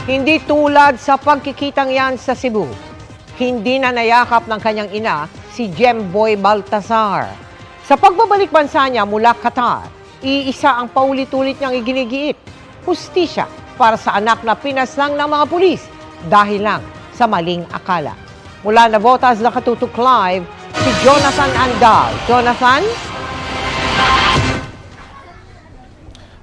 Hindi tulad sa pagkikitang yan sa Cebu. Hindi na nayakap ng kanyang ina si Jemboy Baltasar. Sa pagbabalik bansa niya mula Qatar, iisa ang paulit-ulit niyang iginigiit, hustisya para sa anak na pinaslang ng mga pulis dahil lang sa maling akala. Mula na Botas Nakatutok Live, si Jonathan Andal. Jonathan?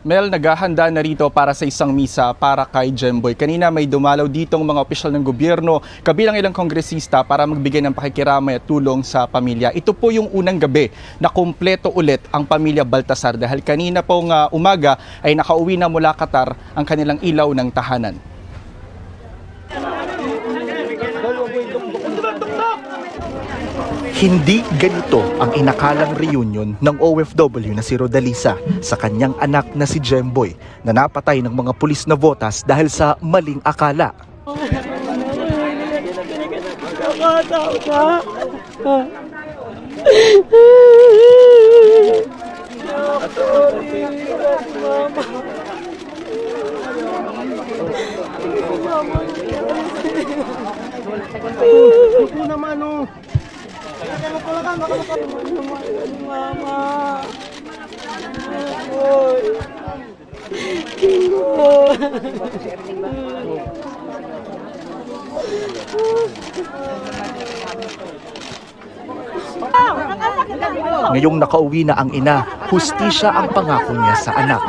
Mel, naghahanda na rito para sa isang misa para kay Jemboy. Kanina may dumalaw ditong mga opisyal ng gobyerno, kabilang ilang kongresista para magbigay ng pakikiramay at tulong sa pamilya. Ito po yung unang gabi na kumpleto ulit ang pamilya Baltasar dahil kanina pong umaga ay nakauwi na mula Qatar ang kanilang ilaw ng tahanan. Hindi ganito ang inakalang reunion ng OFW na si Rodalisa sa kanyang anak na si Jemboy na napatay ng mga pulis na botas dahil sa maling akala. Mama. Ngayong nakauwi na ang ina, hustisya ang pangako niya sa anak.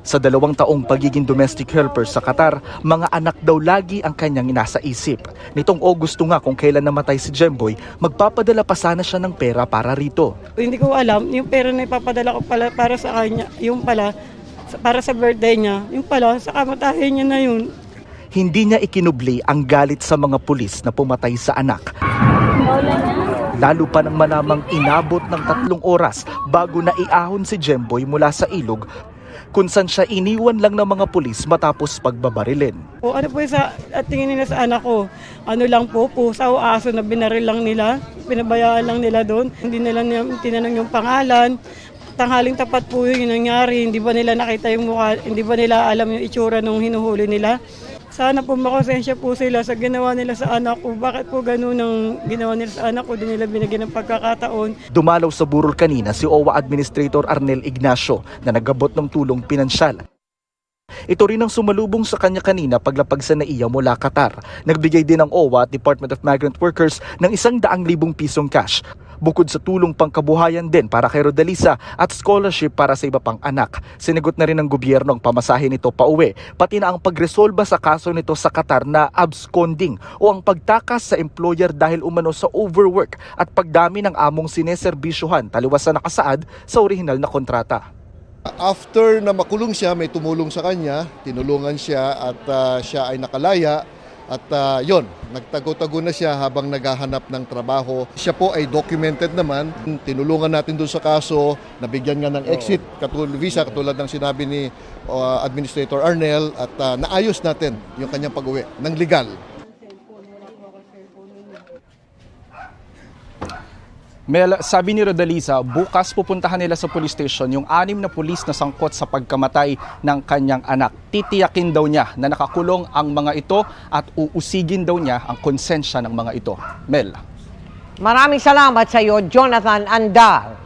Sa 2 taong pagiging domestic helper sa Qatar, mga anak daw lagi ang kanyang inasa isip. Nitong Agosto nga kung kailan namatay si Jemboy, magpapadala pa sana siya ng pera para rito. Hindi ko alam, yung pera na ipapadala ko pala para sa kanya, yung pala, para sa birthday niya, yung pala, sa kamatayan niya na yun. Hindi niya ikinubli ang galit sa mga pulis na pumatay sa anak. Lalo pa nang manamang inabot ng 3 oras bago na iahon si Jemboy mula sa ilog kung saan siya iniwan lang ng mga pulis matapos pagbabarilin. O ano po at tingin nila sa anak ko, ano lang po, pusa o aso na binaril lang nila, pinabayaan lang nila doon. Hindi nila tinanong yung pangalan, tanghaling tapat po yung nangyari, hindi ba nila nakita yung mukha, hindi ba nila alam yung itsura nung hinuhuli nila. Sana po makonsensya po sila sa ginawa nila sa anak ko. Bakit po ganun ang ginawa nila sa anak ko? Di nila binigyan ng pagkakataon. Dumalaw sa burol kanina si OWA Administrator Arnel Ignacio na nagabot ng tulong pinansyal. Ito rin ang sumalubong sa kanya kanina paglapag sa NAIA mula Qatar. Nagbigay din ang OWA at Department of Migrant Workers ng 100,000 pisong cash. Bukod sa tulong pangkabuhayan din para kay Rodalisa at scholarship para sa iba pang anak. Sinagot na rin ng gobyerno ang pamasahe nito pauwi, pati na ang pagresolba sa kaso nito sa Qatar na absconding o ang pagtakas sa employer dahil umano sa overwork at pagdami ng among sineserbisyuhan taliwas sa nakasaad sa orihinal na kontrata. After na makulong siya, may tumulong sa kanya, tinulungan siya at siya ay nakalaya. At yon, nagtago-tago na siya habang naghahanap ng trabaho. Siya po ay documented naman. Tinulungan natin doon sa kaso, nabigyan nga ng exit visa katulad ng sinabi ni Administrator Arnel at naayos natin yung kanyang pag-uwi ng legal. Mel, sabi ni Rodalisa, bukas pupuntahan nila sa police station yung 6 na pulis na sangkot sa pagkamatay ng kanyang anak. Titiyakin daw niya na nakakulong ang mga ito at uusigin daw niya ang konsensya ng mga ito. Mel. Maraming salamat sa iyo, Jonathan Andal.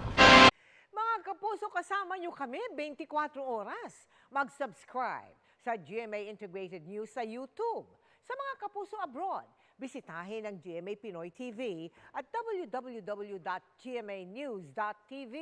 Mga kapuso, kasama niyo kami 24 oras. Mag-subscribe sa GMA Integrated News sa YouTube. Sa mga kapuso abroad, bisitahin ang GMA Pinoy TV at www.gmanews.tv.